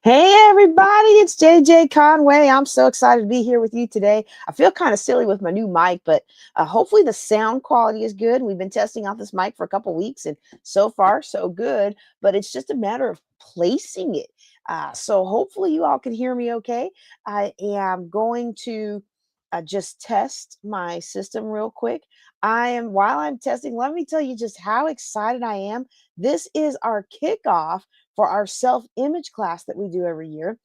Hey everybody, it's JJ Conway. I'm so excited to be here with you today. I feel kind of silly with my new mic, but hopefully the sound quality is good. We've been testing out this mic for a couple weeks and so far so good, but it's just a matter of placing it. So hopefully you all can hear me okay. I am going to just test my system real quick. While I'm testing, let me tell you just how excited I am. This is our kickoff for our self-image class that we do every year.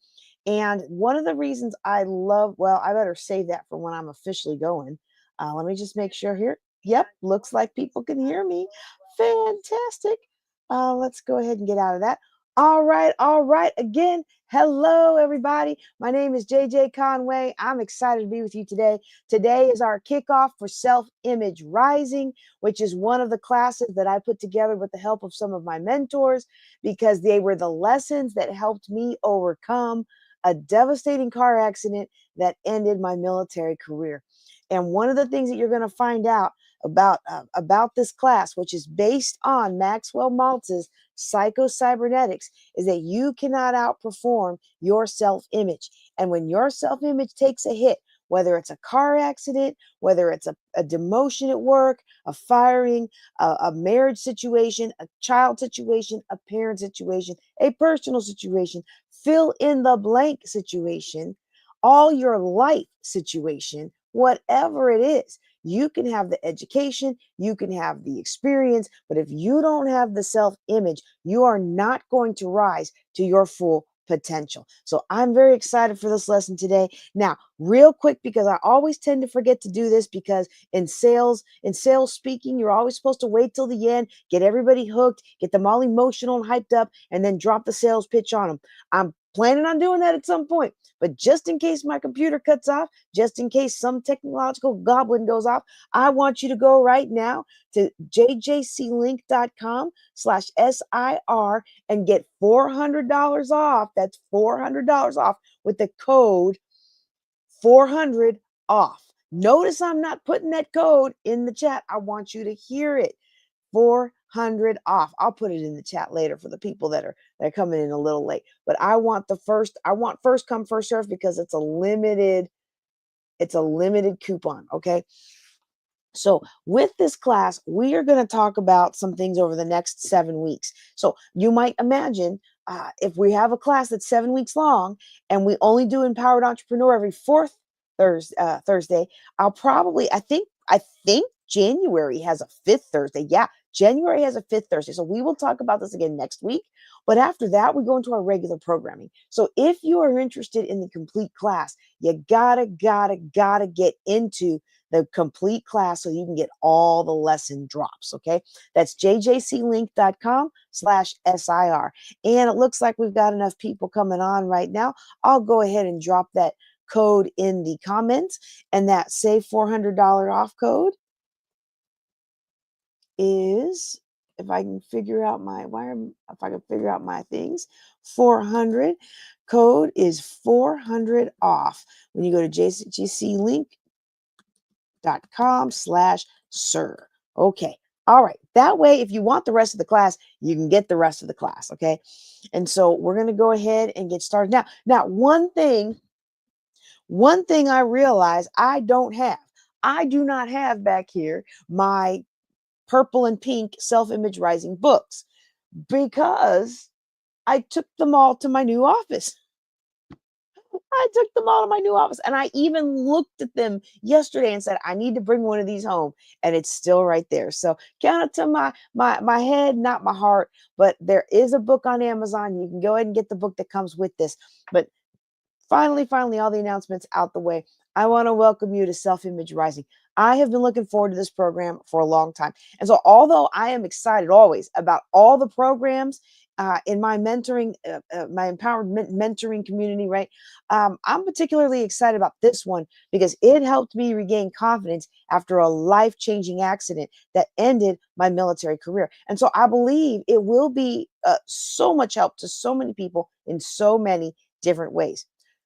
And one of the reasons I love, well, I better save that for when I'm officially going. Let me just make sure here. Yep, looks like people can hear me. Fantastic. Let's go ahead and get out of that. All right, all right. Again, hello, everybody. My name is JJ Conway. I'm excited to be with you today. Today is our kickoff for Self-Image Rising, which is one of the classes that I put together with the help of some of my mentors because they were the lessons that helped me overcome a devastating car accident that ended my military career. And one of the things that you're going to find out about this class, which is based on Maxwell Maltz's psycho-cybernetics, is that you cannot outperform your self-image. And when your self-image takes a hit, whether it's a car accident, whether it's a demotion at work, a firing, a marriage situation, a child situation, a parent situation, a personal situation, fill in the blank situation, all your life situation, whatever it is, you can have the education, you can have the experience, but if you don't have the self image, you are not going to rise to your full potential. So I'm very excited for this lesson today. Now, real quick, because I always tend to forget to do this because in sales speaking, you're always supposed to wait till the end, get everybody hooked, get them all emotional and hyped up, and then drop the sales pitch on them. I'm planning on doing that at some point, but just in case my computer cuts off, just in case some technological goblin goes off, I want you to go right now to jjclink.com/SIR and get $400 off. That's $400 off with the code 400 off. Notice I'm not putting that code in the chat. I want you to hear it. 400 off. I'll put it in the chat later for the people that are coming in a little late. But I want first come first serve because it's a limited coupon, okay? So, with this class, we are going to talk about some things over the next 7 weeks. So, you might imagine if we have a class that's 7 weeks long and we only do Empowered Entrepreneur every fourth Thursday, I think January has a fifth Thursday. Yeah, January has a fifth Thursday. So, we will talk about this again next week. But after that, we go into our regular programming. So, if you are interested in the complete class, you gotta get into the complete class so you can get all the lesson drops. Okay. That's jjclink.com/SIR. And it looks like we've got enough people coming on right now. I'll go ahead and drop that code in the comments. And that save $400 off code is, if I can figure out my things, 400 code is 400 off when you go to jclink.com/sir. Okay. All right. That way, if you want the rest of the class, you can get the rest of the class. Okay. And so we're going to go ahead and get started now. Now, one thing I realize I do not have back here my purple and pink self-image rising books because I took them all to my new office. I took them all to my new office and I even looked at them yesterday and said, I need to bring one of these home. And it's still right there. So count it to my head, not my heart. But there is a book on Amazon. You can go ahead and get the book that comes with this. But finally, all the announcements out the way. I want to welcome you to Self-Image Rising. I have been looking forward to this program for a long time. And so, although I am excited always about all the programs in my mentoring, my empowered mentoring community, right? I'm particularly excited about this one because it helped me regain confidence after a life-changing accident that ended my military career. And so, I believe it will be so much help to so many people in so many different ways.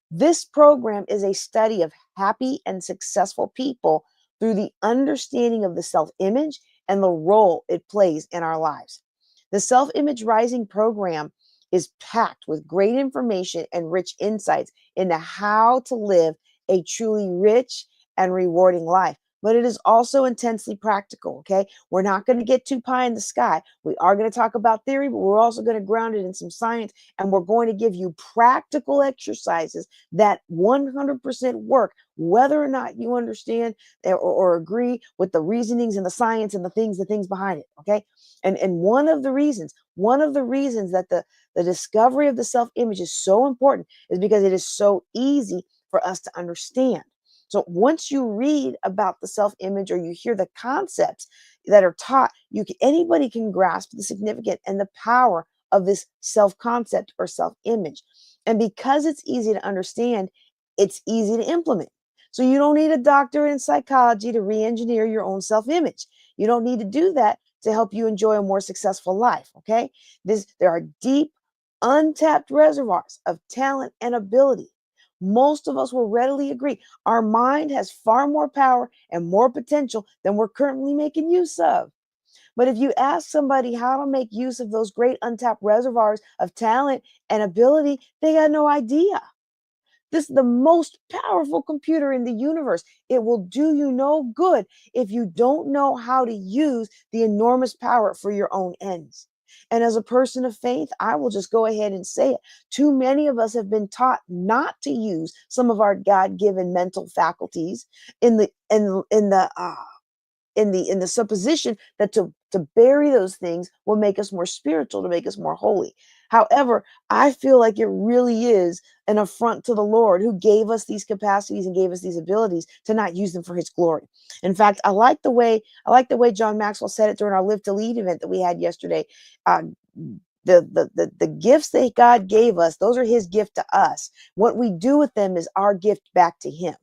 This program is a study of happy and successful people through the understanding of the self image and the role it plays in our lives. The Self Image Rising program is packed with great information and rich insights into how to live a truly rich and rewarding life. But it is also intensely practical, okay? We're not going to get too pie in the sky. We are going to talk about theory, but we're also going to ground it in some science, and we're going to give you practical exercises that 100% work, whether or not you understand or agree with the reasonings and the science and the things behind it, okay? And one of the reasons that the discovery of the self-image is so important is because it is so easy for us to understand. So once you read about the self-image or you hear the concepts that are taught, anybody can grasp the significance and the power of this self-concept or self-image. And because it's easy to understand, it's easy to implement. So you don't need a doctorate in psychology to re-engineer your own self-image. You don't need to do that to help you enjoy a more successful life. Okay. There are deep, untapped reservoirs of talent and ability. Most of us will readily agree our mind has far more power and more potential than we're currently making use of. But if you ask somebody how to make use of those great untapped reservoirs of talent and ability, they got no idea. This is the most powerful computer in the universe. It will do you no good if you don't know how to use the enormous power for your own ends. And as a person of faith, I will just go ahead and say it. Too many of us have been taught not to use some of our God-given mental faculties in the supposition that to bury those things will make us more spiritual, to make us more holy. However, I feel like it really is an affront to the Lord who gave us these capacities and gave us these abilities to not use them for his glory. In fact, I like the way John Maxwell said it during our Live to Lead event that we had yesterday. Uh, the gifts that God gave us, those are his gift to us. What we do with them is our gift back to him.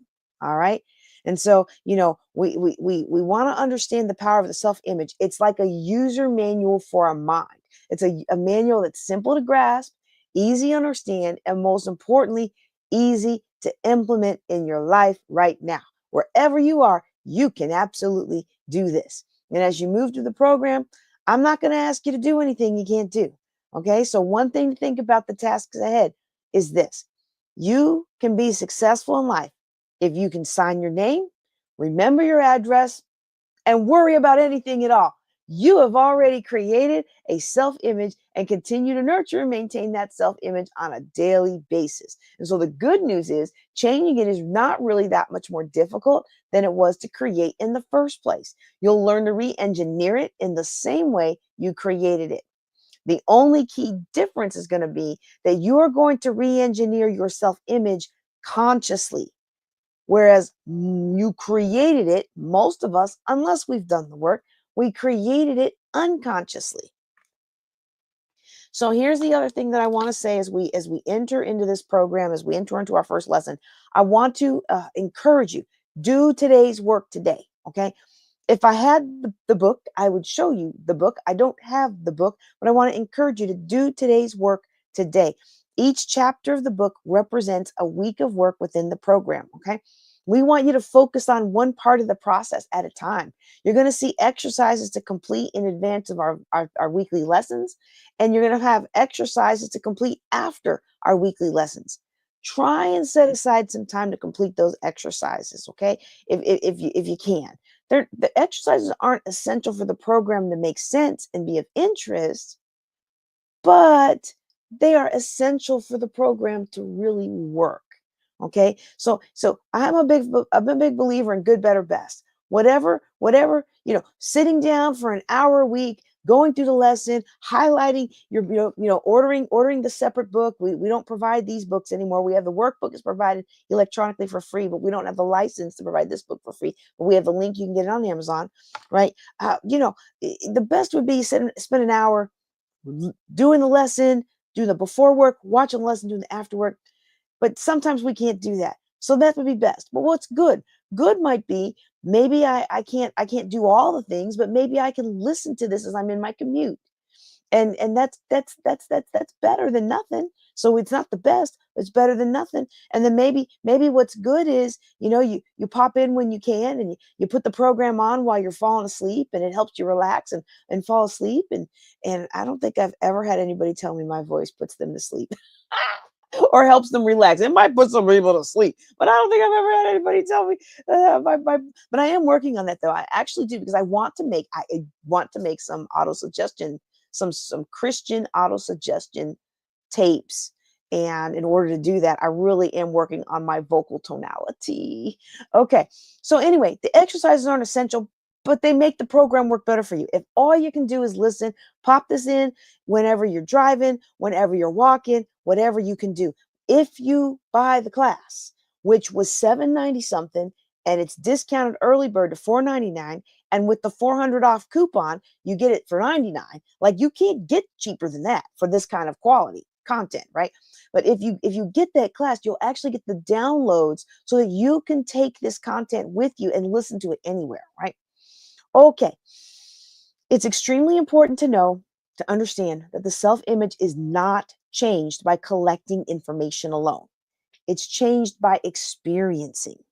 All right. And so, we want to understand the power of the self-image. It's like a user manual for a mind. It's a manual that's simple to grasp, easy to understand, and most importantly, easy to implement in your life right now. Wherever you are, you can absolutely do this. And as you move through the program, I'm not going to ask you to do anything you can't do. Okay. So, one thing to think about the tasks ahead is this: you can be successful in life if you can sign your name, remember your address, and worry about anything at all. You have already created a self image and continue to nurture and maintain that self image on a daily basis. And so the good news is changing it is not really that much more difficult than it was to create in the first place. You'll learn to re engineer it in the same way you created it. The only key difference is going to be that you are going to re engineer your self image consciously. Whereas you created it, most of us, unless we've done the work, we created it unconsciously. So here's the other thing that I want to say as we enter into this program, as we enter into our first lesson, I want to encourage you, do today's work today. Okay. If I had the book, I would show you the book. I don't have the book, but I want to encourage you to do today's work today. Each chapter of the book represents a week of work within the program. Okay. We want you to focus on one part of the process at a time. You're going to see exercises to complete in advance of our weekly lessons, and you're going to have exercises to complete after our weekly lessons. Try and set aside some time to complete those exercises, okay? If you can. The exercises aren't essential for the program to make sense and be of interest, but they are essential for the program to really work. Okay, so I'm a big believer in good, better, best. Whatever, sitting down for an hour a week, going through the lesson, highlighting ordering the separate book. We don't provide these books anymore. We have the workbook is provided electronically for free, but we don't have the license to provide this book for free. But we have the link. You can get it on Amazon, right? The best would be spend an hour doing the lesson, doing the before work, watching the lesson, doing the after work. But sometimes we can't do that. So that would be best. But what's good? Good might be maybe I can't do all the things, but maybe I can listen to this as I'm in my commute. And that's better than nothing. So it's not the best, it's better than nothing. And then maybe what's good is, you pop in when you can, and you put the program on while you're falling asleep, and it helps you relax and fall asleep. And I don't think I've ever had anybody tell me my voice puts them to sleep. Or helps them relax. It might put some people to sleep, but I don't think I've ever had anybody tell me. But I am working on that, though. I actually do, because I want to make some auto suggestion, some Christian auto suggestion tapes. And in order to do that, I really am working on my vocal tonality. Okay. So anyway, the exercises aren't essential, but they make the program work better for you. If all you can do is listen, pop this in whenever you're driving, whenever you're walking, whatever you can do. If you buy the class, which was $790 something, and it's discounted early bird to $499, and with the 400 off coupon, you get it for $99. Like, you can't get cheaper than that for this kind of quality content, right? But if you get that class, you'll actually get the downloads so that you can take this content with you and listen to it anywhere, right? Okay. It's extremely important to understand that the self-image is not changed by collecting information alone. It's changed by experiencing.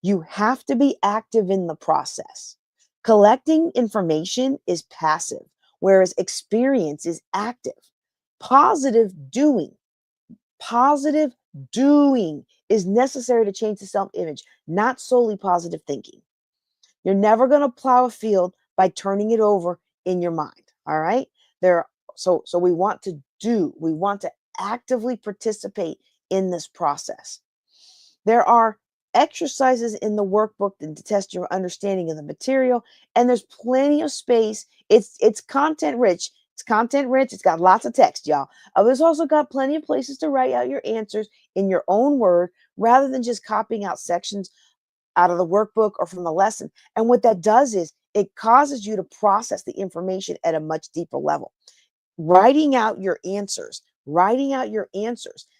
You have to be active in the process. Collecting information is passive, whereas experience is active. Positive doing, positive doing is necessary to change the self-image, not solely positive thinking. You're never going to plow a field by turning it over in your mind. All right. So we want to we want to actively participate in this process. There are exercises in the workbook to test your understanding of the material, and there's plenty of space. It's content rich. It's content rich. It's got lots of text, y'all. There's also got plenty of places to write out your answers in your own word, rather than just copying out sections out of the workbook or from the lesson. And what that does is it causes you to process the information at a much deeper level. Writing out your answers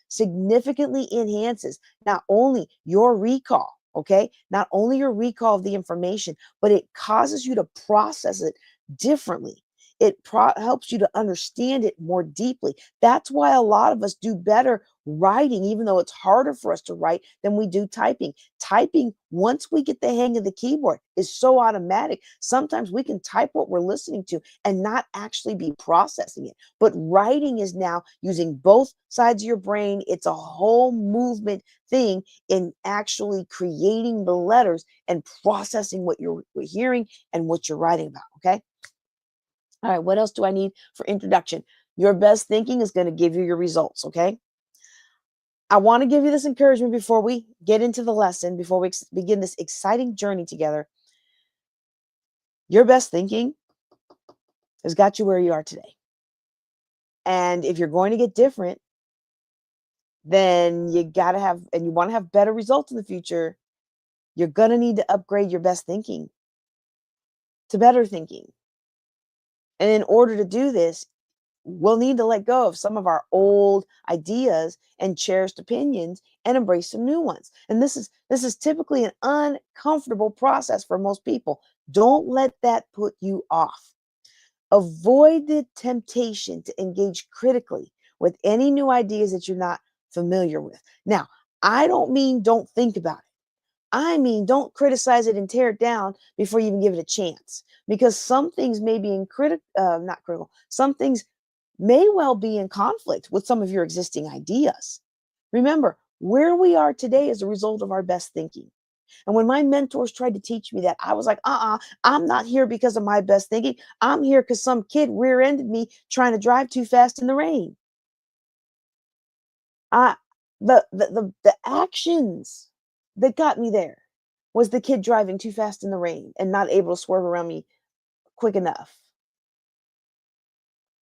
significantly enhances not only your recall, okay, not only your recall of the information, but it causes you to process it differently. It helps you to understand it more deeply. That's why a lot of us do better writing, even though it's harder for us to write than we do typing. Typing, once we get the hang of the keyboard, is so automatic. Sometimes we can type what we're listening to and not actually be processing it. But writing is now using both sides of your brain. It's a whole movement thing in actually creating the letters and processing what you're hearing and what you're writing about. Okay. All right. What else do I need for introduction? Your best thinking is going to give you your results. Okay. I want to give you this encouragement before we get into the lesson, before we begin this exciting journey together. Your best thinking has got you where you are today. And if you're going to get different, then you got to have, and you want to have better results in the future, you're going to need to upgrade your best thinking to better thinking. And in order to do this, we'll need to let go of some of our old ideas and cherished opinions and embrace some new ones. And this is typically an uncomfortable process for most people. Don't let that put you off. Avoid the temptation to engage critically with any new ideas that you're not familiar with. Now, I don't mean don't think about it. I mean, don't criticize it and tear it down before you even give it a chance. Because some things may be not critical. Some things may well be in conflict with some of your existing ideas. Remember, where we are today is a result of our best thinking. And when my mentors tried to teach me that, I was like, I'm not here because of my best thinking. I'm here because some kid rear-ended me trying to drive too fast in the rain. I the actions that got me there was the kid driving too fast in the rain and not able to swerve around me quick enough.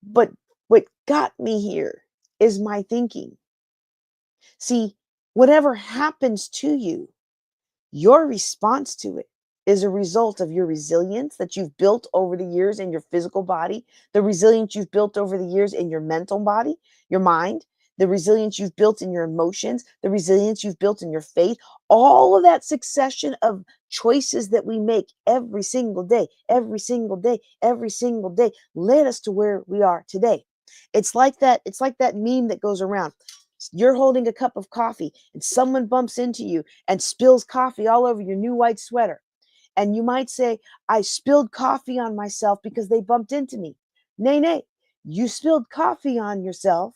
But what got me here is my thinking. See, whatever happens to you, your response to it is a result of your resilience that you've built over the years in your physical body, the resilience you've built over the years in your mental body, your mind, the resilience you've built in your emotions, the resilience you've built in your faith, all of that succession of choices that we make every single day, every single day, every single day led us to where we are today. It's like that meme that goes around. You're holding a cup of coffee and someone bumps into you and spills coffee all over your new white sweater. And you might say, I spilled coffee on myself because they bumped into me. Nay, nay, you spilled coffee on yourself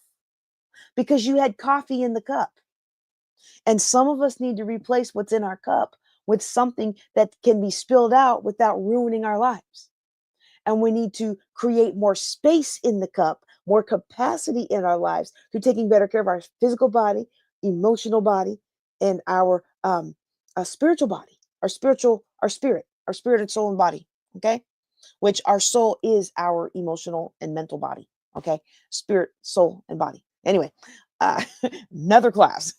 because you had coffee in the cup. And some of us need to replace what's in our cup with something that can be spilled out without ruining our lives. And we need to create more space in the cup, more capacity in our lives through taking better care of our physical body, emotional body, and our spiritual body, our spirit and soul and body. Okay, which our soul is our emotional and mental body. Okay, spirit, soul, and body. Anyway, uh, another class.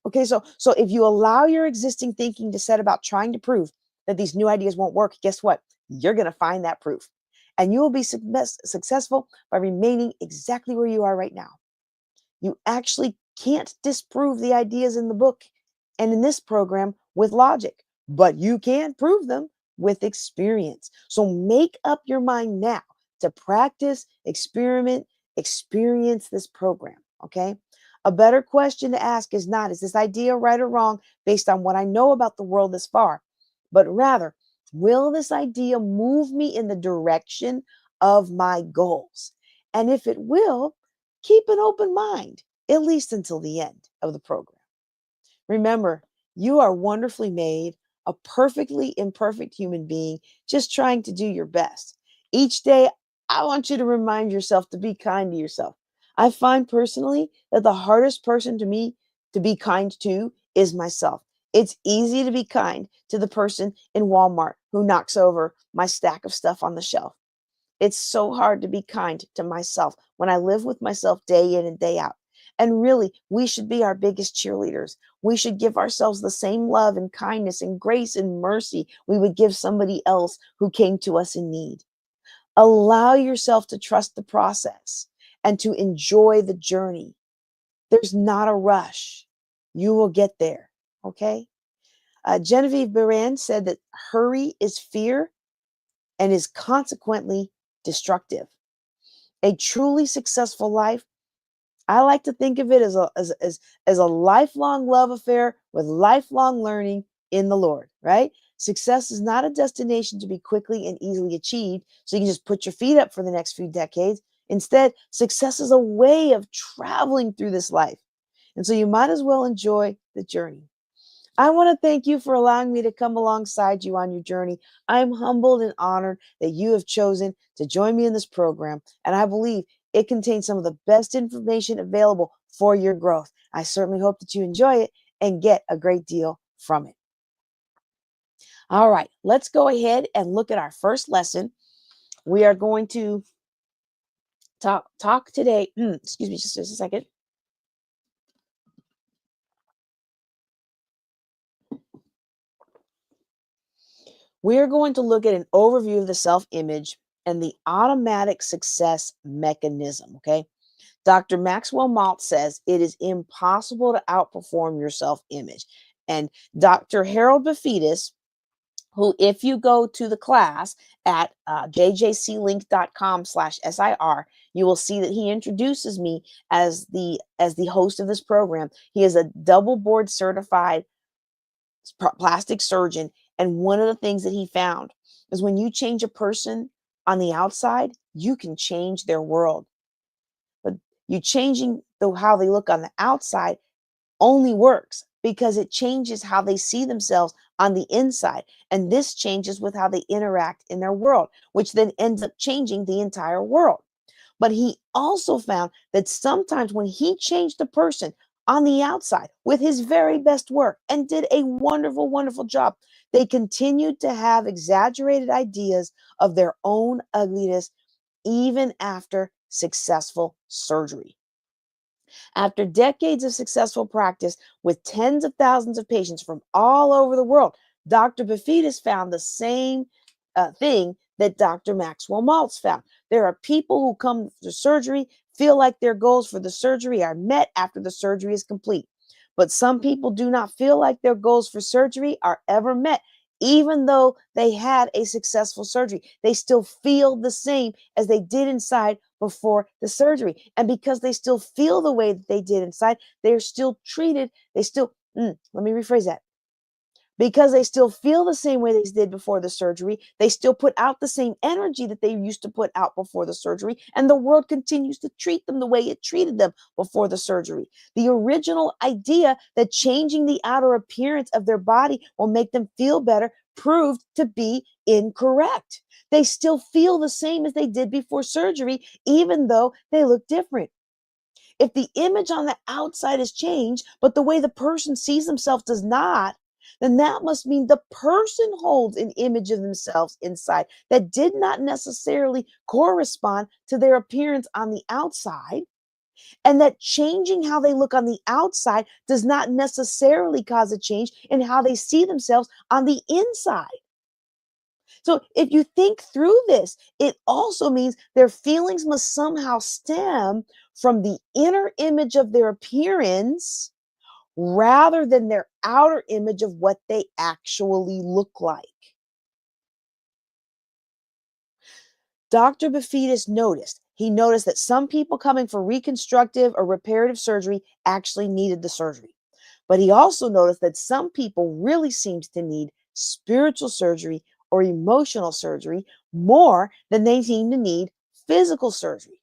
Okay, so if you allow your existing thinking to set about trying to prove that these new ideas won't work, guess what? You're going to find that proof, and you will be successful by remaining exactly where you are right now. You actually can't disprove the ideas in the book and in this program with logic, but you can prove them with experience. So make up your mind now to practice, experiment, experience this program. Okay. A better question to ask is not, is this idea right or wrong based on what I know about the world this far? But rather, will this idea move me in the direction of my goals? And if it will, keep an open mind, at least until the end of the program. Remember, you are wonderfully made, a perfectly imperfect human being, just trying to do your best. Each day, I want you to remind yourself to be kind to yourself. I find personally that the hardest person to me to be kind to is myself. It's easy to be kind to the person in Walmart who knocks over my stack of stuff on the shelf. It's so hard to be kind to myself when I live with myself day in and day out. And really, we should be our biggest cheerleaders. We should give ourselves the same love and kindness and grace and mercy we would give somebody else who came to us in need. Allow yourself to trust the process and to enjoy the journey. There's not a rush. You will get there. Okay? Genevieve Beran said that hurry is fear and is consequently destructive. A truly successful life, I like to think of it as a lifelong love affair with lifelong learning in the Lord, right? Success is not a destination to be quickly and easily achieved, so you can just put your feet up for the next few decades. Instead, success is a way of traveling through this life. And so you might as well enjoy the journey. I want to thank you for allowing me to come alongside you on your journey. I'm humbled and honored that you have chosen to join me in this program, and I believe it contains some of the best information available for your growth. I certainly hope that you enjoy it and get a great deal from it. All right, let's go ahead and look at our first lesson. We are going to talk today. Excuse me, just a second. We are going to look at an overview of the self-image and the automatic success mechanism. Okay. Dr. Maxwell Maltz says it is impossible to outperform your self-image. And Dr. Harold Bafidis, who, if you go to the class at jjclink.com/SIR, you will see that he introduces me as the host of this program. He is a double board certified plastic surgeon. And one of the things that he found is when you change a person on the outside, you can change their world. But you changing how they look on the outside only works because it changes how they see themselves on the inside. And this changes with how they interact in their world, which then ends up changing the entire world. But he also found that sometimes when he changed a person on the outside with his very best work and did a wonderful, wonderful job, they continued to have exaggerated ideas of their own ugliness even after successful surgery. After decades of successful practice with tens of thousands of patients from all over the world, Dr. Bafidis found the same thing that Dr. Maxwell Maltz found. There are people who come to surgery feel like their goals for the surgery are met after the surgery is complete. But some people do not feel like their goals for surgery are ever met, even though they had a successful surgery. They still feel the same as they did inside before the surgery. And because they still feel the way that they did inside, they're still treated. Let me rephrase that, because they still feel the same way they did before the surgery. They still put out the same energy that they used to put out before the surgery, and the world continues to treat them the way it treated them before the surgery. The original idea that changing the outer appearance of their body will make them feel better proved to be incorrect. They still feel the same as they did before surgery, even though they look different. If the image on the outside has changed, but the way the person sees themselves does not, then that must mean the person holds an image of themselves inside that did not necessarily correspond to their appearance on the outside, and that changing how they look on the outside does not necessarily cause a change in how they see themselves on the inside. So if you think through this, it also means their feelings must somehow stem from the inner image of their appearance rather than their outer image of what they actually look like. Dr. Bafidis he noticed that some people coming for reconstructive or reparative surgery actually needed the surgery. But he also noticed that some people really seemed to need spiritual surgery or emotional surgery more than they seem to need physical surgery.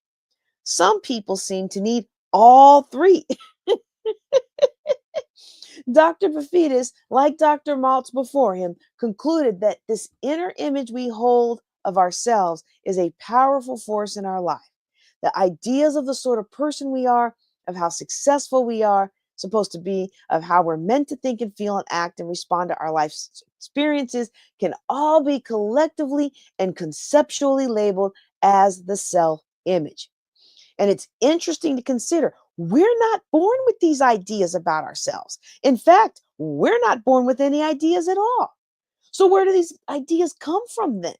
Some people seem to need all three. Dr. Bafidis, like Dr. Maltz before him, concluded that this inner image we hold of ourselves is a powerful force in our life. The ideas of the sort of person we are, of how successful we are, supposed to be, of how we're meant to think and feel and act and respond to our life's experiences can all be collectively and conceptually labeled as the self image. And it's interesting to consider we're not born with these ideas about ourselves. In fact, we're not born with any ideas at all. So, where do these ideas come from then?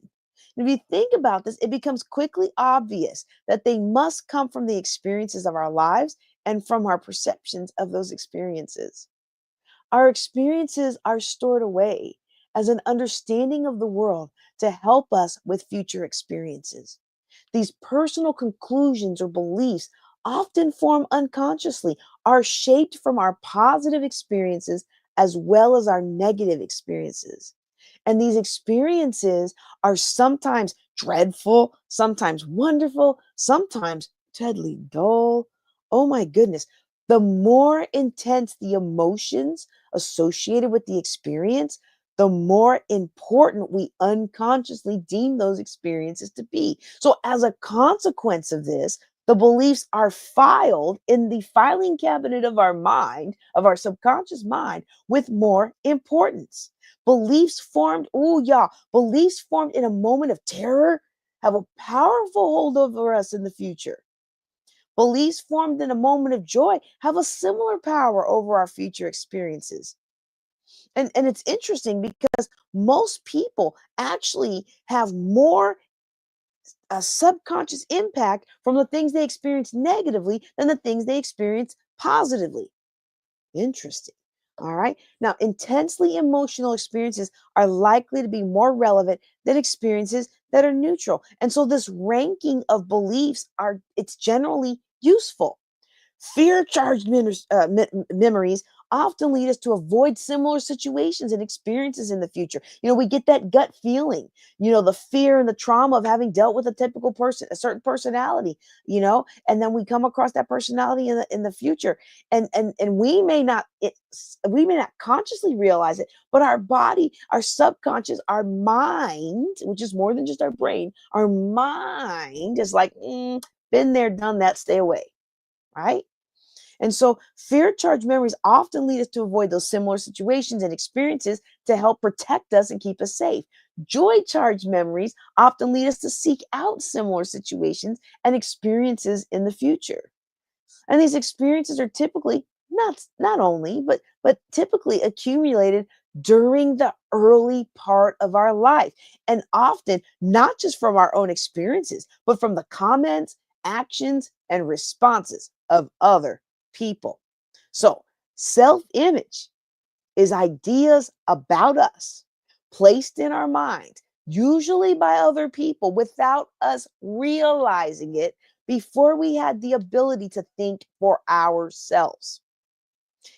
If you think about this, it becomes quickly obvious that they must come from the experiences of our lives and from our perceptions of those experiences. Our experiences are stored away as an understanding of the world to help us with future experiences. These personal conclusions or beliefs, often formed unconsciously, are shaped from our positive experiences as well as our negative experiences. And these experiences are sometimes dreadful, sometimes wonderful, sometimes deadly dull. Oh my goodness. The more intense the emotions associated with the experience, the more important we unconsciously deem those experiences to be. So, as a consequence of this, the beliefs are filed in the filing cabinet of our mind, of our subconscious mind, with more importance. Beliefs formed in a moment of terror have a powerful hold over us in the future. Beliefs formed in a moment of joy have a similar power over our future experiences. And it's interesting because most people actually have more subconscious impact from the things they experience negatively than the things they experience positively. Interesting. All right. Now, intensely emotional experiences are likely to be more relevant than experiences that are neutral. And so this ranking of beliefs it's generally useful. Fear charged memories often lead us to avoid similar situations and experiences in the future. We get that gut feeling, the fear and the trauma of having dealt with a typical person, a certain personality, and then we come across that personality in the future. And we may not consciously realize it, but our body, our subconscious, our mind, which is more than just our brain, our mind is like, been there, done that, stay away. Right? And so fear charged memories often lead us to avoid those similar situations and experiences to help protect us and keep us safe. Joy charged memories often lead us to seek out similar situations and experiences in the future. And these experiences are typically not only, but typically accumulated during the early part of our life. And often not just from our own experiences, but from the comments actions and responses of other people. So, self image is ideas about us placed in our minds, usually by other people, without us realizing it before we had the ability to think for ourselves.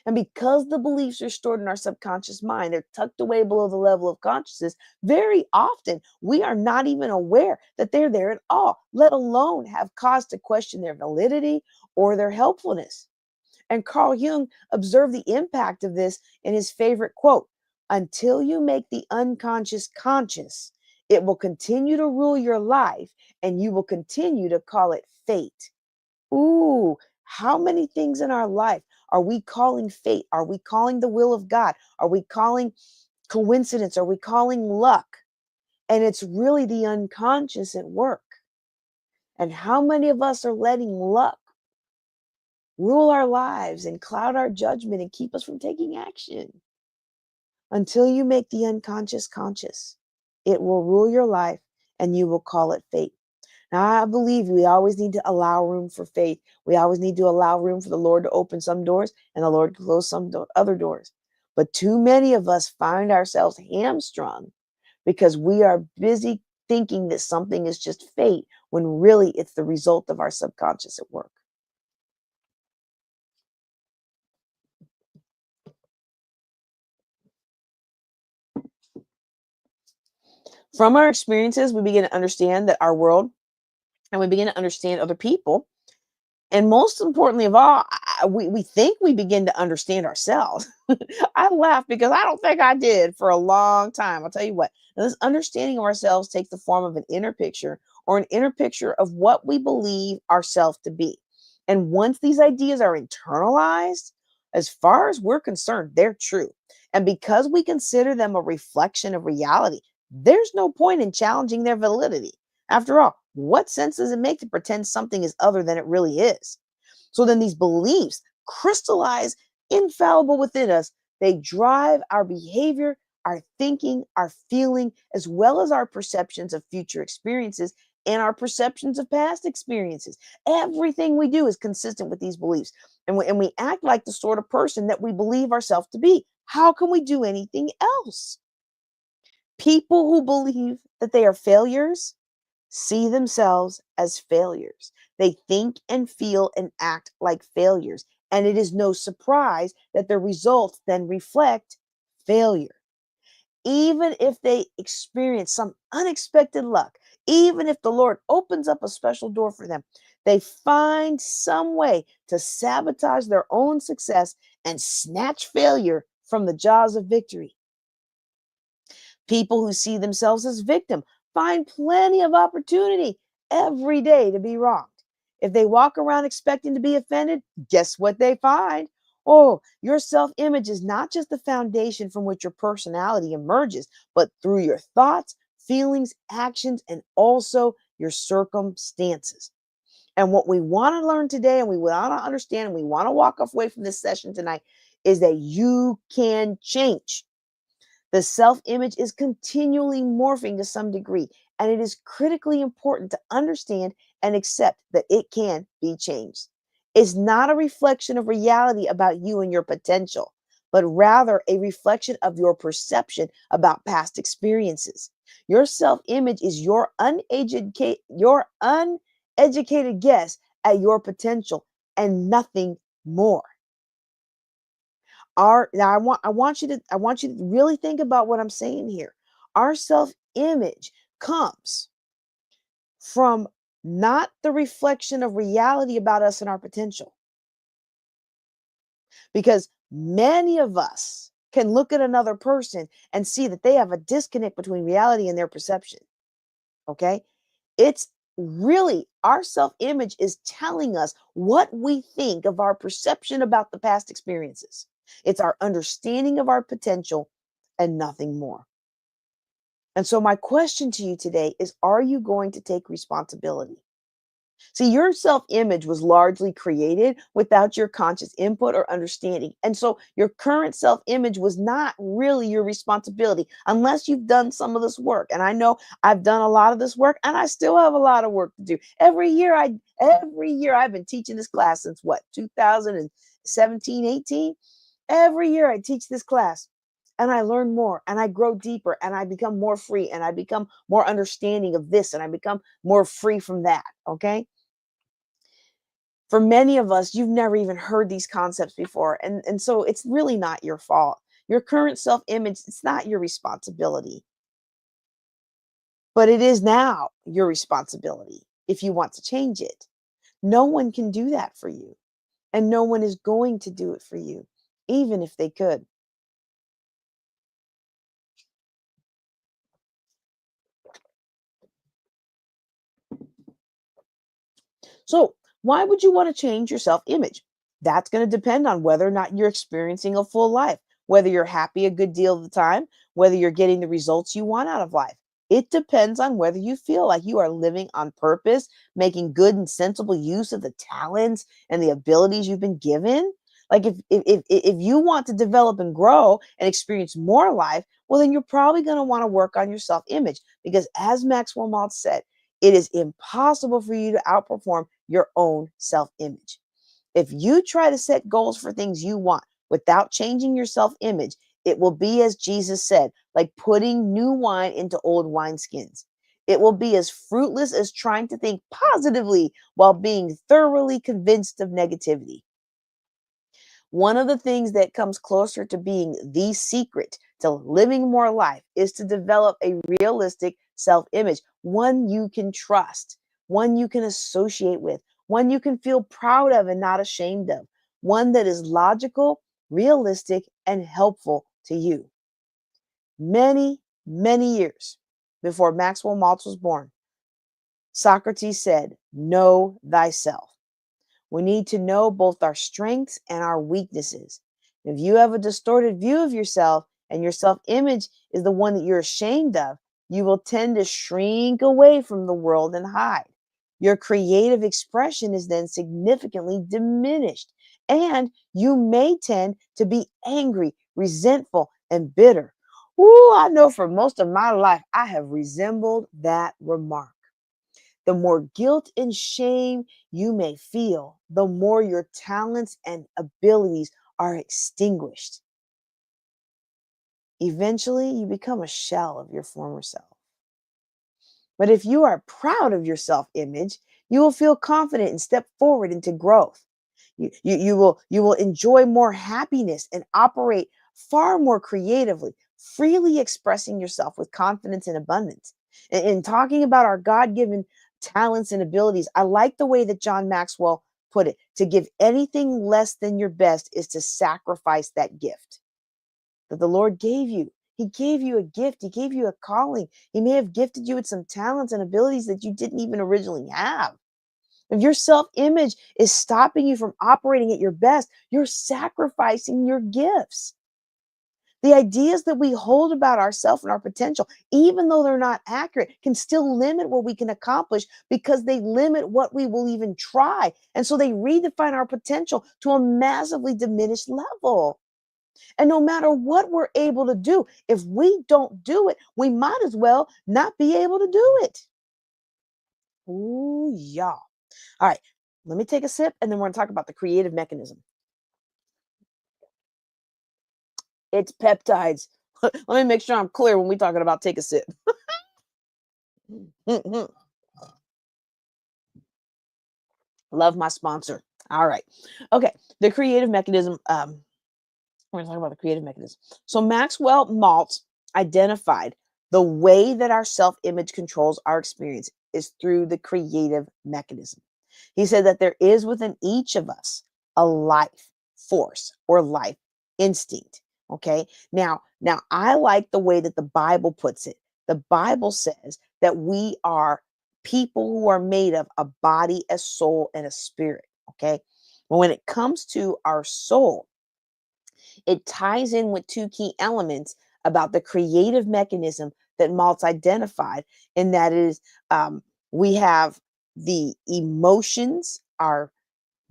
And because the beliefs are stored in our subconscious mind, they're tucked away below the level of consciousness, very often we are not even aware that they're there at all, let alone have cause to question their validity or their helpfulness. And Carl Jung observed the impact of this in his favorite quote: until you make the unconscious conscious, it will continue to rule your life and you will continue to call it fate. Ooh, how many things in our life are we calling fate? Are we calling the will of God? Are we calling coincidence? Are we calling luck? And it's really the unconscious at work. And how many of us are letting luck rule our lives and cloud our judgment and keep us from taking action? Until you make the unconscious conscious, it will rule your life and you will call it fate. Now, I believe we always need to allow room for faith. We always need to allow room for the Lord to open some doors and the Lord to close some other doors. But too many of us find ourselves hamstrung because we are busy thinking that something is just fate when really it's the result of our subconscious at work. From our experiences, we begin to understand that our world and we begin to understand other people. And most importantly of all, we think we begin to understand ourselves. I laugh because I don't think I did for a long time. I'll tell you what, now, this understanding of ourselves takes the form of an inner picture or an inner picture of what we believe ourselves to be. And once these ideas are internalized, as far as we're concerned, they're true. And because we consider them a reflection of reality, there's no point in challenging their validity. After all, what sense does it make to pretend something is other than it really is? So then these beliefs crystallize infallible within us. They drive our behavior, our thinking, our feeling, as well as our perceptions of future experiences and our perceptions of past experiences. Everything we do is consistent with these beliefs. And we act like the sort of person that we believe ourselves to be. How can we do anything else? People who believe that they are failures see themselves as failures. They think and feel and act like failures. And it is no surprise that their results then reflect failure. Even if they experience some unexpected luck, even if the Lord opens up a special door for them, they find some way to sabotage their own success and snatch failure from the jaws of victory. People who see themselves as victim find plenty of opportunity every day to be wronged. If they walk around expecting to be offended, guess what they find? Oh, your self image is not just the foundation from which your personality emerges, but through your thoughts, feelings, actions, and also your circumstances. And what we want to learn today, and we want to understand, and we want to walk away from this session tonight, is that you can change. The self image is continually morphing to some degree, and it is critically important to understand and accept that it can be changed. It's not a reflection of reality about you and your potential, but rather a reflection of your perception about past experiences. Your self image is your uneducated guess at your potential and nothing more. Our now I want you to really think about what I'm saying here. Our self-image comes from not the reflection of reality about us and our potential. Because many of us can look at another person and see that they have a disconnect between reality and their perception. Okay? It's really our self image is telling us what we think of our perception about the past experiences. It's our understanding of our potential and nothing more. And so, my question to you today is: are you going to take responsibility? See, your self image was largely created without your conscious input or understanding. And so your current self image was not really your responsibility unless you've done some of this work. And I know I've done a lot of this work and I still have a lot of work to do. Every year I've been teaching this class since what, 2017, 18? Every year I teach this class and I learn more and I grow deeper and I become more free and I become more understanding of this and I become more free from that. Okay. For many of us, you've never even heard these concepts before. And so it's really not your fault. Your current self image, it's not your responsibility, but it is now your responsibility if you want to change it. No one can do that for you, and no one is going to do it for you, even if they could. So, why would you want to change your self image? That's going to depend on whether or not you're experiencing a full life, whether you're happy a good deal of the time, whether you're getting the results you want out of life. It depends on whether you feel like you are living on purpose, making good and sensible use of the talents and the abilities you've been given. Like if you want to develop and grow and experience more life, well, then you're probably going to want to work on your self image because, as Maxwell Maltz said, it is impossible for you to outperform your own self image. If you try to set goals for things you want without changing your self image, it will be, as Jesus said, like putting new wine into old wineskins. It will be as fruitless as trying to think positively while being thoroughly convinced of negativity. One of the things that comes closer to being the secret to living more life is to develop a realistic self image, one you can trust, one you can associate with, one you can feel proud of and not ashamed of, one that is logical, realistic, and helpful to you. Many, many years before Maxwell Maltz was born, Socrates said, "Know thyself." We need to know both our strengths and our weaknesses. If you have a distorted view of yourself and your self image is the one that you're ashamed of, you will tend to shrink away from the world and hide. Your creative expression is then significantly diminished, and you may tend to be angry, resentful, and bitter. Ooh, I know for most of my life, I have resembled that remark. The more guilt and shame you may feel, the more your talents and abilities are extinguished. Eventually, you become a shell of your former self. But if you are proud of your self image, you will feel confident and step forward into growth. You will enjoy more happiness and operate far more creatively, freely expressing yourself with confidence and abundance. In talking about our God given talents and abilities, I like the way that John Maxwell put it: to give anything less than your best is to sacrifice that gift that the Lord gave you. He gave you a gift, He gave you a calling. He may have gifted you with some talents and abilities that you didn't even originally have. If your self image is stopping you from operating at your best, you're sacrificing your gifts. The ideas that we hold about ourselves and our potential, even though they're not accurate, can still limit what we can accomplish because they limit what we will even try. And so they redefine our potential to a massively diminished level. And no matter what we're able to do, if we don't do it, we might as well not be able to do it. Ooh, y'all. All right, let me take a sip and then we're going to talk about the creative mechanism. It's peptides. Let me make sure I'm clear when we're talking about take a sip. Love my sponsor. All right. Okay. The creative mechanism. We're going to talk about the creative mechanism. So Maxwell Maltz identified the way that our self-image controls our experience is through the creative mechanism. He said that there is within each of us a life force or life instinct. Okay. Now I like the way that the Bible puts it. The Bible says that we are people who are made of a body, a soul, and a spirit. Okay. When it comes to our soul, it ties in with two key elements about the creative mechanism that Maltz identified, and that is we have the emotions, our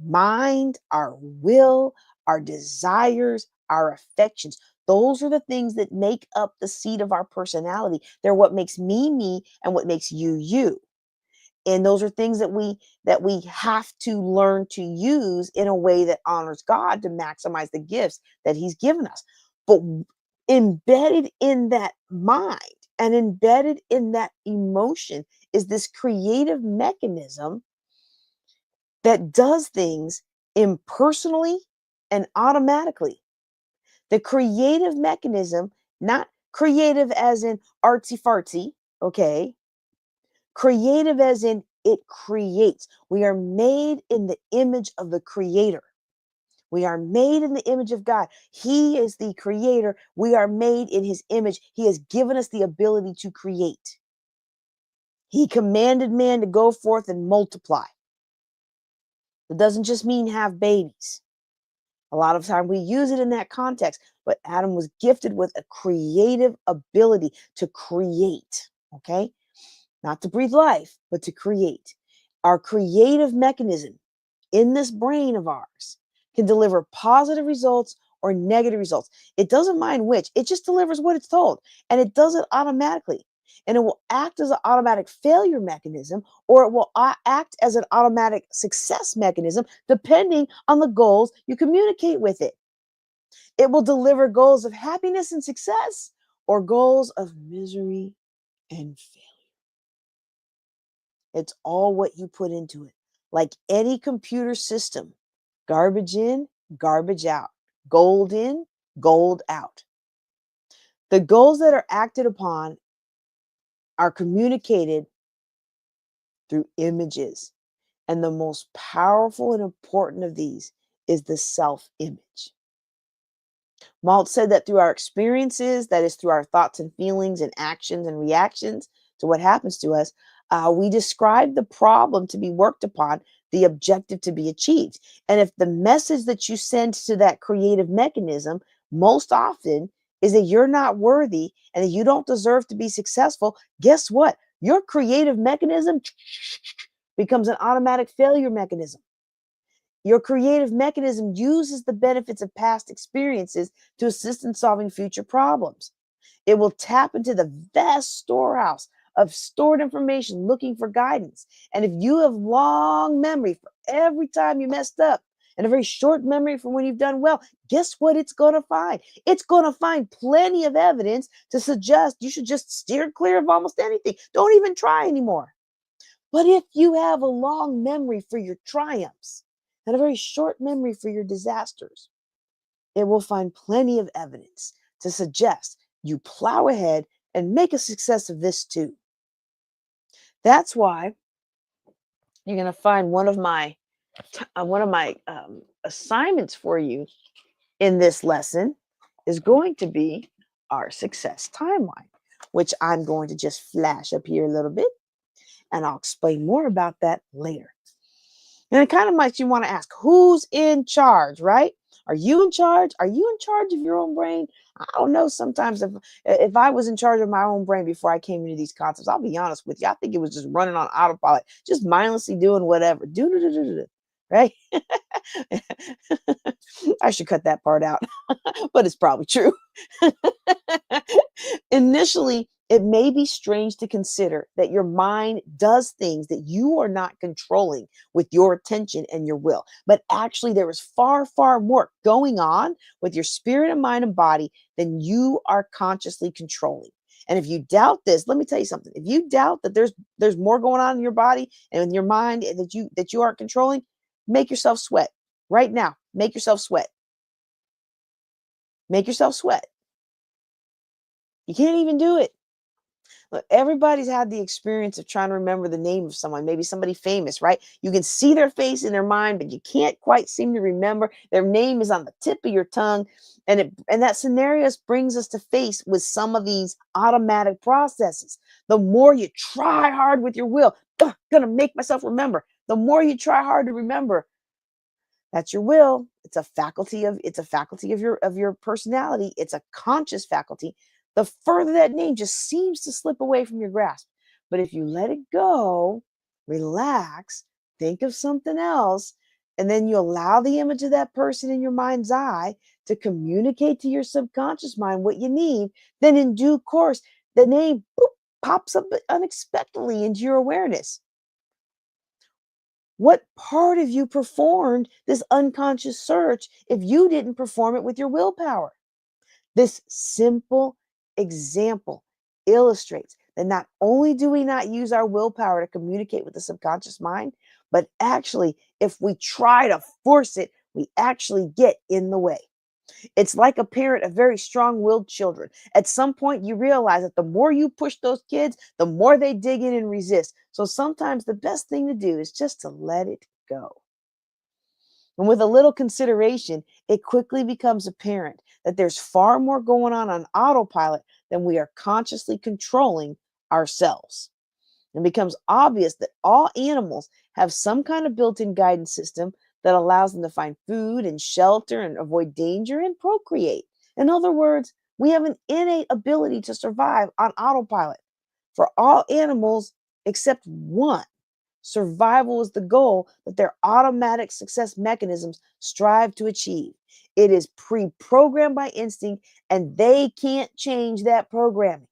mind, our will, our desires, our affections. Those are the things that make up the seat of our personality. They're what makes me me and what makes you you. And those are things that we have to learn to use in a way that honors God to maximize the gifts that he's given us. But embedded in that mind and embedded in that emotion is this creative mechanism that does things impersonally and automatically. The creative mechanism, not creative as in artsy fartsy, okay? Creative as in it creates. We are made in the image of the creator. We are made in the image of God. He is the creator. We are made in his image. He has given us the ability to create. He commanded man to go forth and multiply. It doesn't just mean have babies. A lot of time we use it in that context, but Adam was gifted with a creative ability to create, okay? Not to breathe life, but to create. Our creative mechanism in this brain of ours can deliver positive results or negative results. It doesn't mind which, it just delivers what it's told, and it does it automatically. And it will act as an automatic failure mechanism, or it will act as an automatic success mechanism, depending on the goals you communicate with it. It will deliver goals of happiness and success, or goals of misery and failure. It's all what you put into it. Like any computer system, garbage in, garbage out, gold in, gold out. The goals that are acted upon are communicated through images. And the most powerful and important of these is the self image. Malt said that through our experiences, that is, through our thoughts and feelings and actions and reactions to what happens to us, we describe the problem to be worked upon, the objective to be achieved. And if the message that you send to that creative mechanism most often is that you're not worthy and that you don't deserve to be successful, guess what? Your creative mechanism becomes an automatic failure mechanism. Your creative mechanism uses the benefits of past experiences to assist in solving future problems. It will tap into the vast storehouse of stored information looking for guidance. And if you have long memory for every time you messed up and a very short memory for when you've done well, guess what it's going to find? It's going to find plenty of evidence to suggest you should just steer clear of almost anything. Don't even try anymore. But if you have a long memory for your triumphs and a very short memory for your disasters, it will find plenty of evidence to suggest you plow ahead and make a success of this too. That's why you're going to find one of my assignments for you in this lesson is going to be our success timeline, which I'm going to just flash up here a little bit, and I'll explain more about that later. And it kind of makes you want to ask, who's in charge, right? Are you in charge? Are you in charge of your own brain? I don't know. Sometimes if I was in charge of my own brain before I came into these concepts, I'll be honest with you. I think it was just running on autopilot, just mindlessly doing whatever. Right? I should cut that part out, but it's probably true. Initially, it may be strange to consider that your mind does things that you are not controlling with your attention and your will. But actually, there is far, far more going on with your spirit and mind and body than you are consciously controlling. And if you doubt this, let me tell you something. If you doubt that there's more going on in your body and in your mind that you aren't controlling, make yourself sweat right now. Make yourself sweat. Make yourself sweat. You can't even do it. Look, everybody's had the experience of trying to remember the name of someone, maybe somebody famous, right? You can see their face in their mind, but you can't quite seem to remember. Their name is on the tip of your tongue. And that scenario brings us to face with some of these automatic processes. The more you try hard with your will, gonna make myself remember. The more you try hard to remember, that's your will. It's a faculty of your personality. It's a conscious faculty. The further that name just seems to slip away from your grasp. But if you let it go, relax, think of something else, and then you allow the image of that person in your mind's eye to communicate to your subconscious mind what you need, then in due course, the name boop, pops up unexpectedly into your awareness. What part of you performed this unconscious search if you didn't perform it with your willpower? This simple example illustrates that not only do we not use our willpower to communicate with the subconscious mind, but actually, if we try to force it, we actually get in the way. It's like a parent of very strong willed children. At some point, you realize that the more you push those kids, the more they dig in and resist. So sometimes the best thing to do is just to let it go. And with a little consideration, it quickly becomes apparent that there's far more going on autopilot than we are consciously controlling ourselves. It becomes obvious that all animals have some kind of built in guidance system that allows them to find food and shelter and avoid danger and procreate. In other words, we have an innate ability to survive on autopilot for all animals except one. Survival is the goal that their automatic success mechanisms strive to achieve. It is pre programmed by instinct, and they can't change that programming.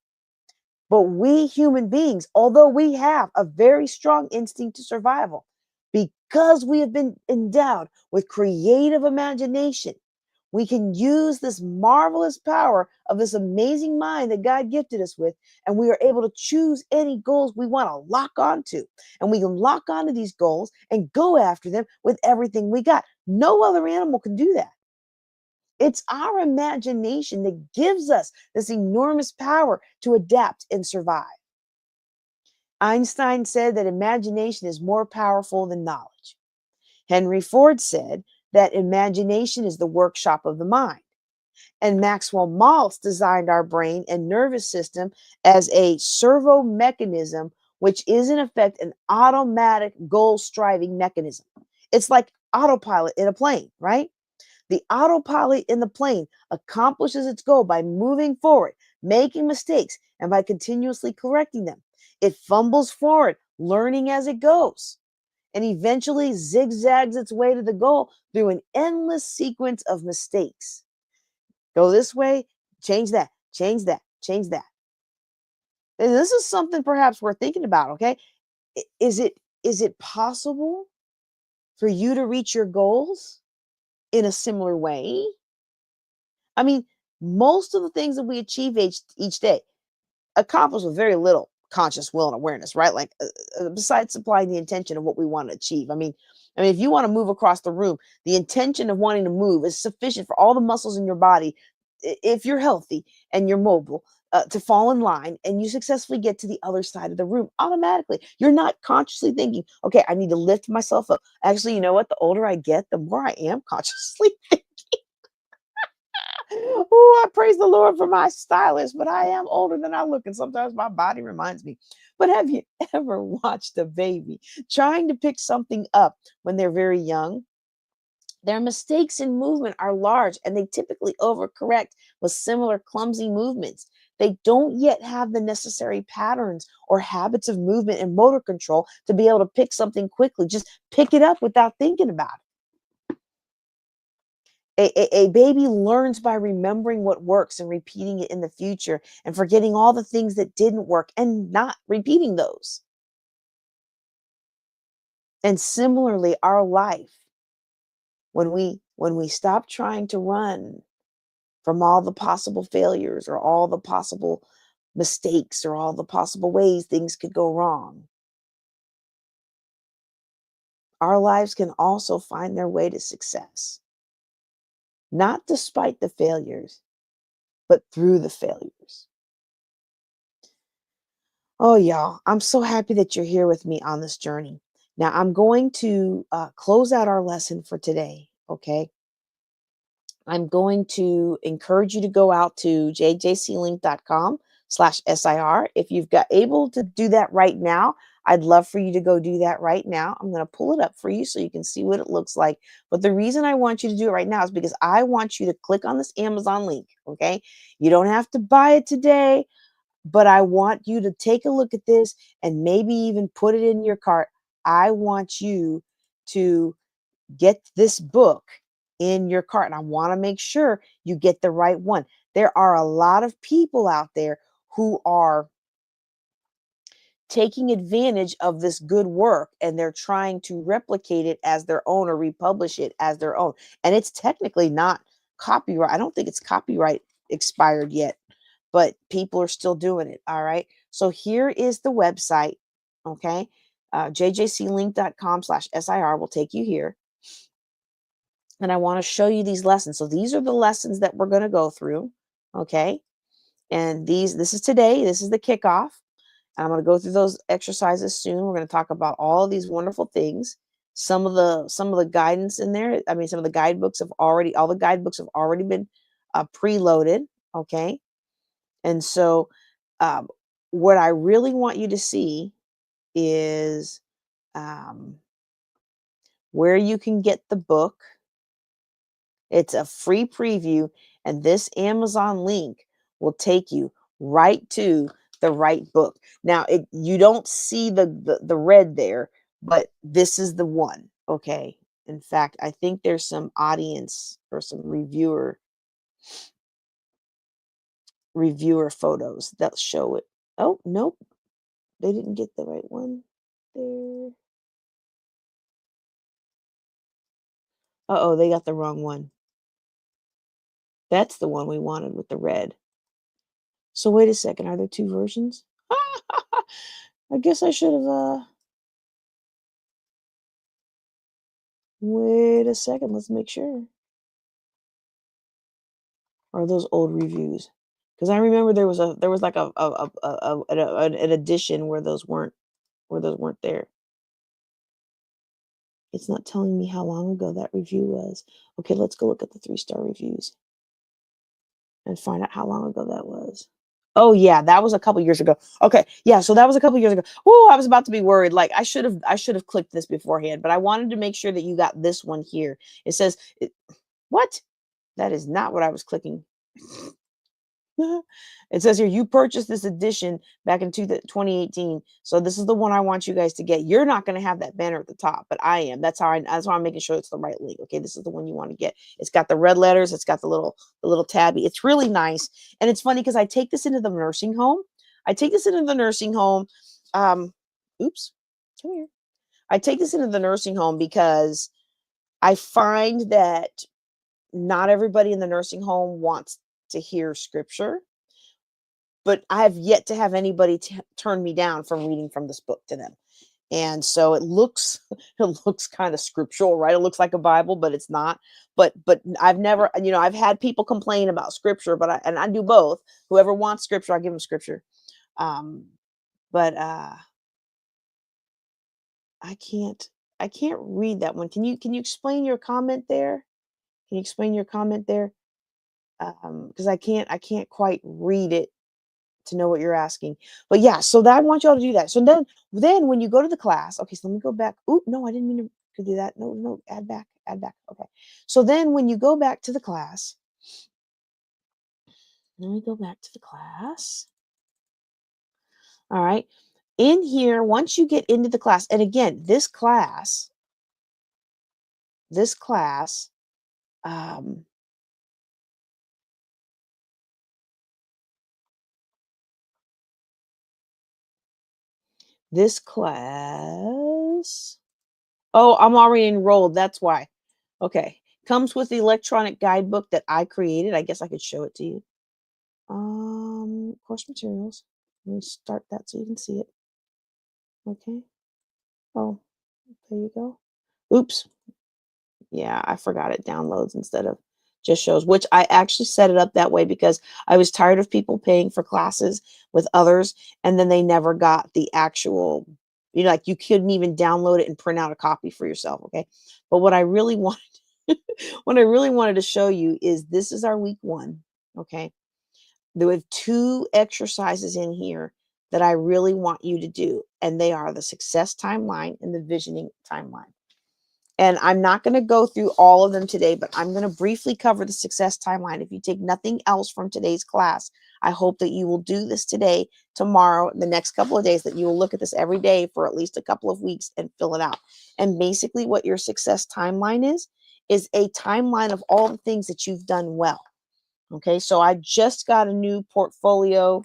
But we human beings, although we have a very strong instinct to survival, because we have been endowed with creative imagination, we can use this marvelous power of this amazing mind that God gifted us with, and we are able to choose any goals we want to lock onto. And we can lock onto these goals and go after them with everything we got. No other animal can do that. It's our imagination that gives us this enormous power to adapt and survive. Einstein said that imagination is more powerful than knowledge. Henry Ford said that imagination is the workshop of the mind. And Maxwell Maltz designed our brain and nervous system as a servo mechanism, which is in effect an automatic goal striving mechanism. It's like autopilot in a plane, right? The autopilot in the plane accomplishes its goal by moving forward, making mistakes, and by continuously correcting them. It fumbles forward, learning as it goes, and eventually zigzags its way to the goal through an endless sequence of mistakes. Go this way, change that, change that, change that. And this is something perhaps worth thinking about, okay? Is it possible for you to reach your goals in a similar way? I mean, most of the things that we achieve each day accomplish with very little conscious will and awareness, right? Like besides supplying the intention of what we want to achieve. I mean, if you want to move across the room, the intention of wanting to move is sufficient for all the muscles in your body, if you're healthy and you're mobile, to fall in line and you successfully get to the other side of the room automatically. You're not consciously thinking, okay, I need to lift myself up. Actually, you know what? The older I get, the more I am consciously oh, I praise the Lord for my stylist, but I am older than I look, and sometimes my body reminds me. But have you ever watched a baby trying to pick something up when they're very young? Their mistakes in movement are large and they typically overcorrect with similar clumsy movements. They don't yet have the necessary patterns or habits of movement and motor control to be able to pick something quickly. Just pick it up without thinking about it. A baby learns by remembering what works and repeating it in the future and forgetting all the things that didn't work and not repeating those. And similarly, our life, when we stop trying to run from all the possible failures or all the possible mistakes or all the possible ways things could go wrong, our lives can also find their way to success, not despite the failures, but through the failures. Oh, y'all, I'm so happy that you're here with me on this journey. Now, I'm going to close out our lesson for today. Okay. I'm going to encourage you to go out to jjclink.com/SIR. If you've got able to do that right now, I'd love for you to go do that right now. I'm going to pull it up for you so you can see what it looks like. But the reason I want you to do it right now is because I want you to click on this Amazon link. Okay. You don't have to buy it today, but I want you to take a look at this and maybe even put it in your cart. I want you to get this book in your cart. And I want to make sure you get the right one. There are a lot of people out there who are taking advantage of this good work and they're trying to replicate it as their own or republish it as their own. And it's technically not copyright. I don't think it's copyright expired yet, but people are still doing it. All right. So here is the website. Okay. jjclink.com/SIR will take you here. And I want to show you these lessons. So these are the lessons that we're going to go through. Okay. And this is today. This is the kickoff. I'm going to go through those exercises soon. We're going to talk about all these wonderful things. Some of the guidance in there. I mean, some of the guidebooks have already. All the guidebooks have already been preloaded. Okay, and so um, what I really want you to see is um, where you can get the book. It's a free preview, and this Amazon link will take you right to the right book. Now, you don't see the red there, but this is the one. Okay. In fact, I think there's some audience or some reviewer photos that show it. Oh, nope. They didn't get the right one there. Uh-oh, they got the wrong one. That's the one we wanted with the red. So wait a second. Are there two versions? I guess I should have wait a second, let's make sure. Are those old reviews? Because I remember there was like an edition where those weren't there. It's not telling me how long ago that review was. Okay, let's go look at the 3-star reviews and find out how long ago that was. Oh yeah, that was a couple years ago. Okay, yeah, so that was a couple years ago. Oh, I was about to be worried. Like I should have clicked this beforehand, but I wanted to make sure that you got this one here. It says what? That is not what I was clicking. It says here, you purchased this edition back in 2018. So this is the one I want you guys to get. You're not going to have that banner at the top, but I am. That's why I'm making sure it's the right link. Okay, this is the one you want to get. It's got the red letters. It's got the little tabby. It's really nice. And it's funny because I take this into the nursing home. I take this into the nursing home. Oops, come here. I take this into the nursing home because I find that not everybody in the nursing home wants to hear scripture, but I have yet to have anybody turn me down from reading from this book to them. And so it looks it looks kind of scriptural, right? It looks like a Bible, but it's not. But I've never, I've had people complain about scripture, but I do both. Whoever wants scripture, I give them scripture. Um, but I can't I can't read that one. Can you explain your comment there? Can you explain your comment there? Because I can't quite read it to know what you're asking. But yeah, so that I want y'all to do that. So then when you go to the class, okay, so let me go back. Oop, no, I didn't mean to do that. No, no, add back, add back. Okay. So then when you go back to the class, let me go back to the class. All right. In here, once you get into the class, and again, this class, um, this class. Oh, I'm already enrolled. That's why. Okay. Comes with the electronic guidebook that I created. I guess I could show it to you. Course materials. Let me start that so you can see it. Okay. Oh, there you go. Oops. Yeah, I forgot it downloads instead of just shows, which I actually set it up that way because I was tired of people paying for classes with others and then they never got the actual, like you couldn't even download it and print out a copy for yourself. Okay. But what I really wanted, what I really wanted to show you is this is our week 1. Okay. There are 2 exercises in here that I really want you to do, and they are the success timeline and the visioning timeline. And I'm not going to go through all of them today, but I'm going to briefly cover the success timeline. If you take nothing else from today's class, I hope that you will do this today, tomorrow, the next couple of days, that you will look at this every day for at least a couple of weeks and fill it out. And basically what your success timeline is a timeline of all the things that you've done well. Okay, so I just got a new portfolio.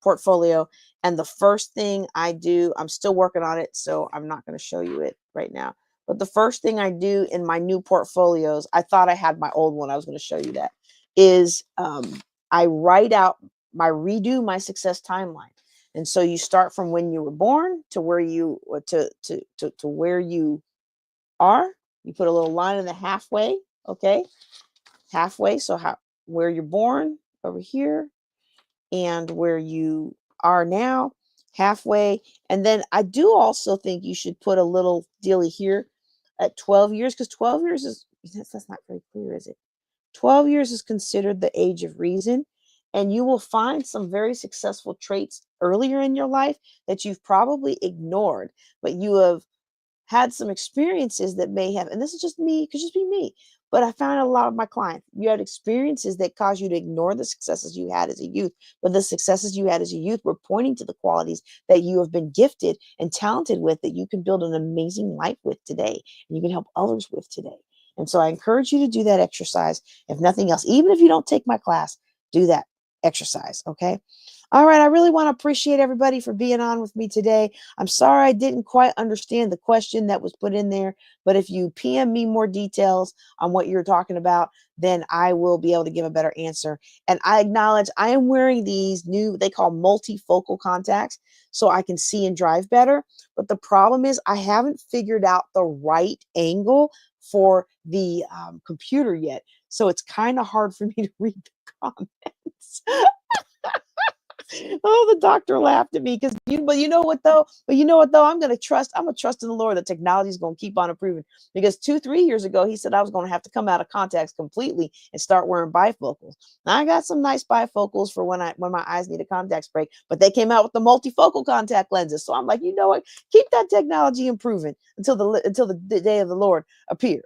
portfolio, and the first thing I do, I'm still working on it, so I'm not going to show you it right now. But the first thing I do in my new portfolios, I thought I had my old one, I was going to show you that, is I write out redo my success timeline. And so you start from when you were born to where you to where you are. You put a little line in the halfway, okay? Halfway, so where you're born over here, and where you are now, halfway. And then I do also think you should put a little dealy here at 12 years, because 12 years is, that's not very clear, is it? 12 years is considered the age of reason. And you will find some very successful traits earlier in your life that you've probably ignored, but you have had some experiences that may have, and this is just me, could just be me, but I found a lot of my clients, you had experiences that cause you to ignore the successes you had as a youth, but the successes you had as a youth were pointing to the qualities that you have been gifted and talented with, that you can build an amazing life with today, and you can help others with today. And so I encourage you to do that exercise. If nothing else, even if you don't take my class, do that exercise. Okay. All right. I really want to appreciate everybody for being on with me today. I'm sorry I didn't quite understand the question that was put in there, but if you PM me more details on what you're talking about, then I will be able to give a better answer. And I acknowledge I am wearing these new, they call multifocal contacts, so I can see and drive better. But the problem is I haven't figured out the right angle for the computer yet. So it's kind of hard for me to read the comments. Oh, the doctor laughed at me because but you know what though? I'm gonna trust. I'm gonna trust in the Lord that technology is gonna keep on improving. Because 2-3 years ago, he said I was gonna have to come out of contacts completely and start wearing bifocals. Now, I got some nice bifocals for when my eyes need a contact break, but they came out with the multifocal contact lenses. So I'm like, you know what? Keep that technology improving until the day of the Lord appear.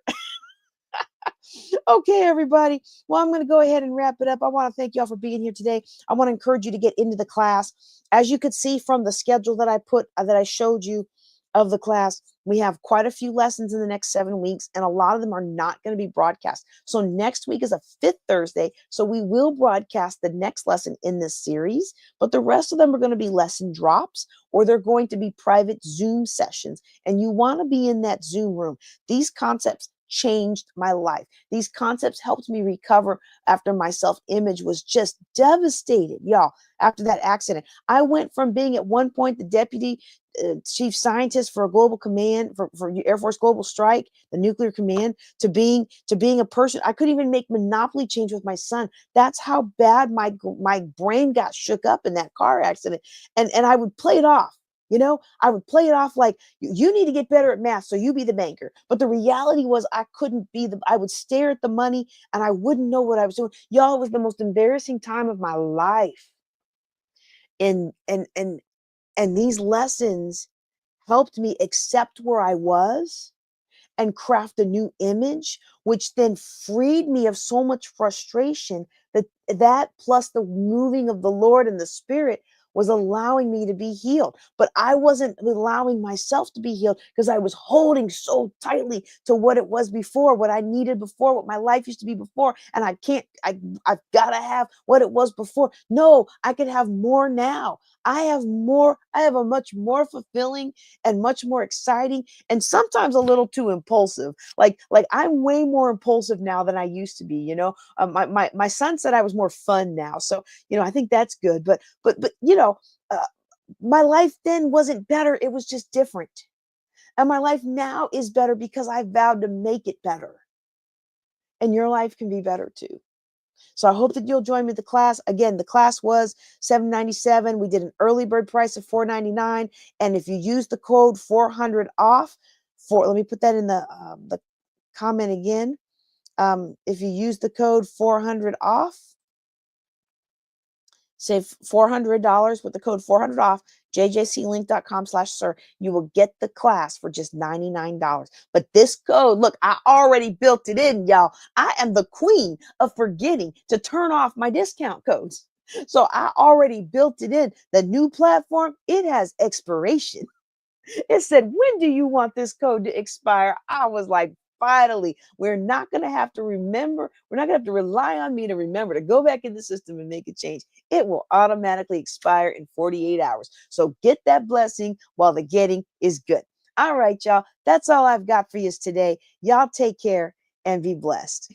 Okay, everybody. Well, I'm going to go ahead and wrap it up. I want to thank y'all for being here today. I want to encourage you to get into the class. As you could see from the schedule that I showed you of the class, we have quite a few lessons in the next 7 weeks, and a lot of them are not going to be broadcast. So next week is a fifth Thursday, so we will broadcast the next lesson in this series, but the rest of them are going to be lesson drops, or they're going to be private Zoom sessions, and you want to be in that Zoom room. These concepts changed my life. These concepts helped me recover after my self-image was just devastated, y'all. After that accident, I went from being at one point the deputy chief scientist for a global command for Air Force Global Strike, the nuclear command, to being a person. I couldn't even make Monopoly change with my son. That's how bad my brain got shook up in that car accident. And I would play it off. I would play it off like, you need to get better at math, so you be the banker. But the reality was I would stare at the money and I wouldn't know what I was doing. Y'all, it was the most embarrassing time of my life. And these lessons helped me accept where I was and craft a new image, which then freed me of so much frustration that plus the moving of the Lord and the Spirit was allowing me to be healed. But I wasn't allowing myself to be healed because I was holding so tightly to what it was before, what I needed before, what my life used to be before. And I've got to have what it was before. No, I can have more now. I have more. I have a much more fulfilling and much more exciting, and sometimes a little too impulsive. Like I'm way more impulsive now than I used to be. My son said I was more fun now, so I think that's good. But uh, my life then wasn't better; it was just different. And my life now is better because I vowed to make it better. And your life can be better too. So I hope that you'll join me in the class. Again, the class was $797. We did an early bird price of $499. And if you use the code 400 off, let me put that in the comment again. If you use the code 400 off, save $400 with the code 400 off, jjclink.com/sir. You will get the class for just $99. But this code, look, I already built it in, y'all. I am the queen of forgetting to turn off my discount codes. So I already built it in. The new platform, it has expiration. It said, when do you want this code to expire? I was like, finally, we're not going to have to remember. We're not going to have to rely on me to remember to go back in the system and make a change. It will automatically expire in 48 hours. So get that blessing while the getting is good. All right, y'all. That's all I've got for you today. Y'all take care and be blessed.